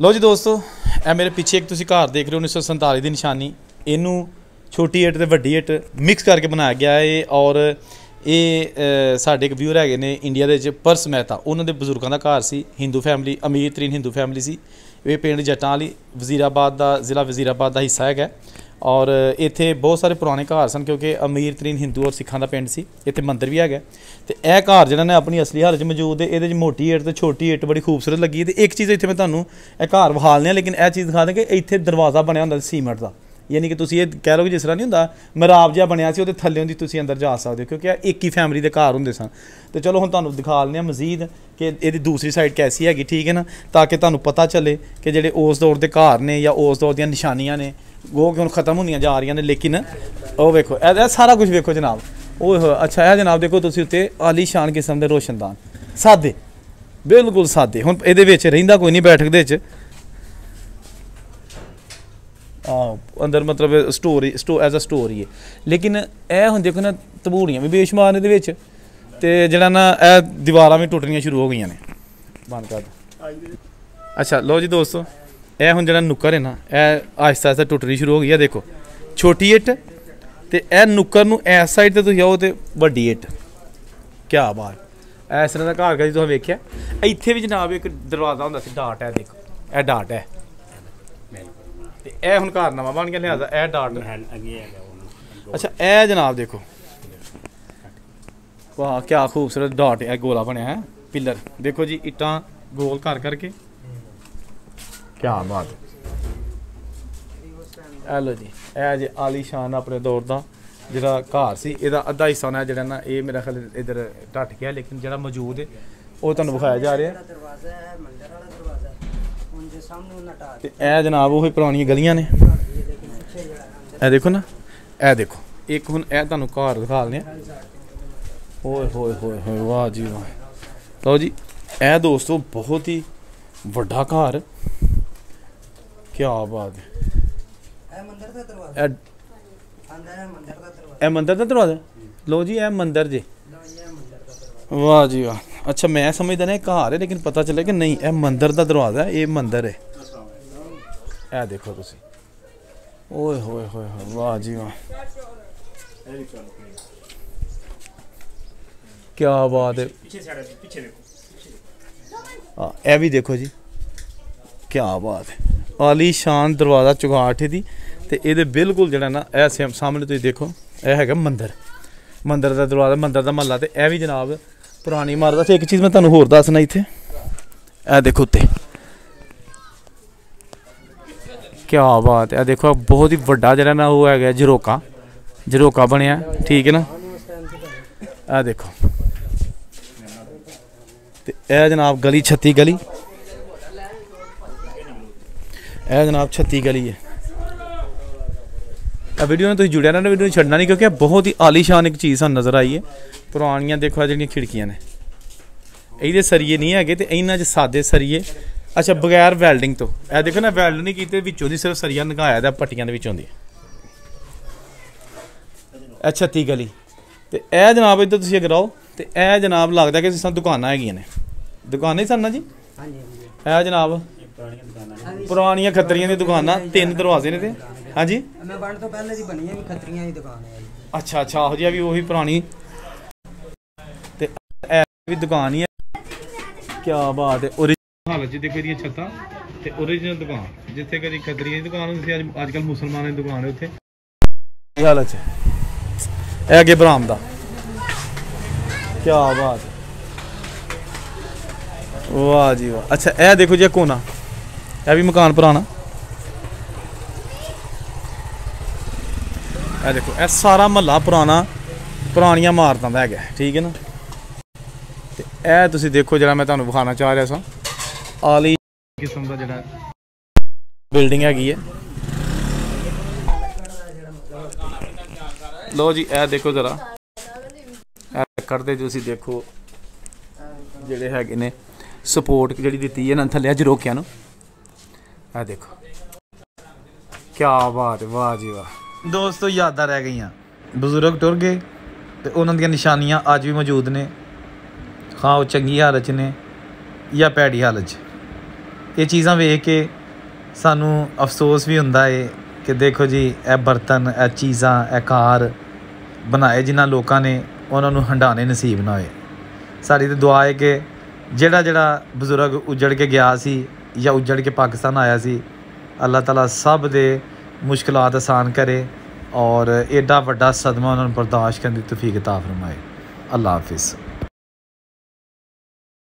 लो जी दोस्तों, ए मेरे पीछे एक तुसी घर देख रहे हो 1947 की निशानी। इनू छोटी इट ते वड्डी इट मिक्स करके बनाया गया है। और ये साढ़े एक व्यूअर है ने इंडिया के परस मेहता, उन्होंने बजुर्गों का घर सी, हिंदू फैमिली, अमीर तरीन हिंदू फैमिली सी। ये पिंड जट्टां वाली वजीराबाद का जिला वजीराबाद का हिस्सा है। और इत्थे बहुत सारे पुराने घर सन क्योंकि अमीर तरीन हिंदू और सिखां दा पिंड सी। इत्थे मंदिर भी है। तो यह घर जिहड़ा ने अपनी असली हालत मौजूद है। ये मोटी इट तो छोटी इट बड़ी खूबसूरत लगी। तो एक चीज़ इत्थे मैं तुहानूं घर विखालने, लेकिन यह चीज़ दिखा दें कि इत्थे दरवाज़ा बनया हुंदा सीमेंट का, यानी कि तुसीं ये कह लो कि जिस तरह नहीं होंदा मराब जिहा बनया सी, उहदे थल्ले दी तुसीं अंदर जा सकदे हो क्योंकि एक ही फैमिली के घर हुंदे सन। तो चलो हुण तुहानूं दिखालने मजीद कि ये दूसरी साइड कैसी हैगी, ठीक है ना, ताकि तुहानूं पता चले कि जिहड़े उस दौर के घर ने या उस दौर दी निशानियां ने वो कि हुण खत्म होंदियां जा रही ने। लेकिन वो वेखो ए सारा कुछ वेखो जनाब। ओह अच्छा, यह जनाब देखो तुसीं उत्ते आलीशान किस्म के रोशनदान, सादे, बिल्कुल सादे। हुण इहदे विच रहिंदा कोई नहीं बैठक दे विच, अंदर मतलब स्टोरी एज अ स्टोरी है। लेकिन यह हुण देखो ना तबूड़ियां भी बेशुमार ने इहदे विच, ते जिहड़ा ना यह दीवारां भी टुटनियां शुरू हो गई ने। बंद कर दो। अच्छा लो जी दोस्तों, यह हुण जिहड़ा नुक्कर है ना, यह आहिस्ता आहिस्ता टुटनी शुरू हो गई है। देखो छोटी इट ते यह नुक्कर नूं इस साइड ते तुसीं आओ ते वड्डी इट, क्या बात। इस तरह का घर का तुसीं वेखिआ। इत्थे भी जनाब एक दरवाज़ा हुंदा सी, डाट है, देखो यह डाट है। यह हुण घर नवां बन गया, लिहाजा यह डाट। अच्छा यह जनाब देखो, वाह क्या खूबसूरत डाट है, गोला बनया है पिलर। देखो जी इट्टां गोल कर करके, क्या बात। हेलो जी, यह जी आलीशान अपने दौर का जिहड़ा घर सी, इहदा अद्धा हिस्सा ना जिहड़ा ना ये मेरा ख्याल इधर ढट गया, लेकिन जिहड़ा मौजूद है वो तुहानूं विखाया जा रहा है। ए जनाब वो पुरानियां गलियां ने, ए देखो ना, ए देखो एक हुण ए तुहानूं घर दिखालने। ओए होए होए होए, वाह जी वाह। लो जी ए दोस्तों बहुत ही वड्डा घर, क्या बात है। ए मंदिर का दरवाजा, लो जी ए मंदिर जी, वाह जी वाह। अच्छा मैं समझदा ना घर है, लेकिन पता चले कि नहीं यह मंदिर का दरवाज़ा है, ये मंदिर है। यह देखो तुसी, ओए होए होए, वाह जी वाह, क्या बात है। यह भी देखो जी, क्या बात है, आलीशान दरवाज़ा चुगाठ दी। तो ये बिल्कुल जरा ना ऐसे सामने तुम देखो, यह है मंदिर, मंदिर का दरवाज़ा, मंदिर का महला। तो यह भी जनाब पुरानी इमारत। एक चीज़ मैं तुहानूं होर दसना, इत्थे ए देखो उत्ते, क्या बात है। देखो बहुत ही वड्डा जरा ना वो है झरोका बनया, ठीक है ना। ए देखो ते ए जनाब गली 36 गली, ए जनाब 36 गली है। वीडियो में तुम जुड़िया ना, वीडियो छड़ना नहीं, क्योंकि बहुत ही आलीशान एक चीज़ सानूं नज़र आई है। पुरानियां देखो जिहड़ियां खिड़कियां ने, ये सरिये नहीं है, तो इन्हां च सादे सरिये। अच्छा बगैर वैल्डिंग तो, यह देखो ना वैल्ड नहीं कीते, विचों दी सिर्फ सरिया नगाया दा पट्टियां दे विचों दी। 36 गली। तो यह जनाब इधर तुसीं अगर आओ तो यह जनाब लगता कि जिस तरह दुकानां हैगियां ने, दुकानां ही सन ना जी। यह जनाब पुरानियां खत्तरियां दी दुकानां, 3 दरवाजे ने। हाँ जी, अच्छा अच्छा, आहो जी अभी वही पुरानी भी दुकान ही है, क्या बात है। ओरिजिनल हालत च देखो ये छत्तां ते ओरिजिनल दुकान, जिथे कभी खतरियां की दुकान होंदी सी, अजकल मुसलमानों की दुकान है उत्थे हालत च। अगे बरामदा, क्या बात है, वाह जी वाह। अच्छा यह देखो जी कोना, यह भी मकान पुराना। यह देखो यह सारा महला पुरानियां इमारतां दा है, ठीक है ना। यह तुसीं देखो जरा मैं तुहानूं विखाना चाह रहा सा, आली किस्म का जरा बिल्डिंग हैगी है। लो जी यह देखो जरा करते तुसीं देखो जिहड़े हैगे ने सपोर्ट जिहड़ी दित्ती है ना थल्ले झरोकियां नूं, यह देखो क्या बात है, वाह जी वाह। दोस्तों यादां रह गई, बजुर्ग टुर गए तो उन्हां दियां निशानियां अज भी मौजूद ने, हाँ वो चंगी हालत ने या भैड़ी हालत। ਇਹ ਚੀਜ਼ਾਂ ਵੇਖ ਕੇ ਸਾਨੂੰ ਅਫਸੋਸ ਵੀ ਹੁੰਦਾ ਹੈ ਕਿ ਦੇਖੋ ਜੀ ਇਹ ਬਰਤਨ, ਇਹ ਚੀਜ਼ਾਂ, ਇਹ ਕਾਰ ਬਣਾਏ ਜਿਨ੍ਹਾਂ ਲੋਕਾਂ ਨੇ, ਉਹਨਾਂ ਨੂੰ ਹੰਡਾਣੇ ਨਸੀਬ ਨਾ ਹੋਏ। ਸਾਡੀ ਤਾਂ ਦੁਆ ਹੈ ਕਿ ਜਿਹੜਾ ਬਜ਼ੁਰਗ ਉੱਜੜ ਕੇ ਗਿਆ ਸੀ ਜਾਂ ਉੱਜੜ ਕੇ ਪਾਕਿਸਤਾਨ ਆਇਆ ਸੀ, ਅੱਲਾਹ ਤਾਲਾ ਸਭ ਦੇ ਮੁਸ਼ਕਿਲਾਤ ਆਸਾਨ करे और एडा वड्डा सदमा उन्होंने बर्दाश्त करने की तौफीक अता फरमाए। अल्लाह हाफिज़।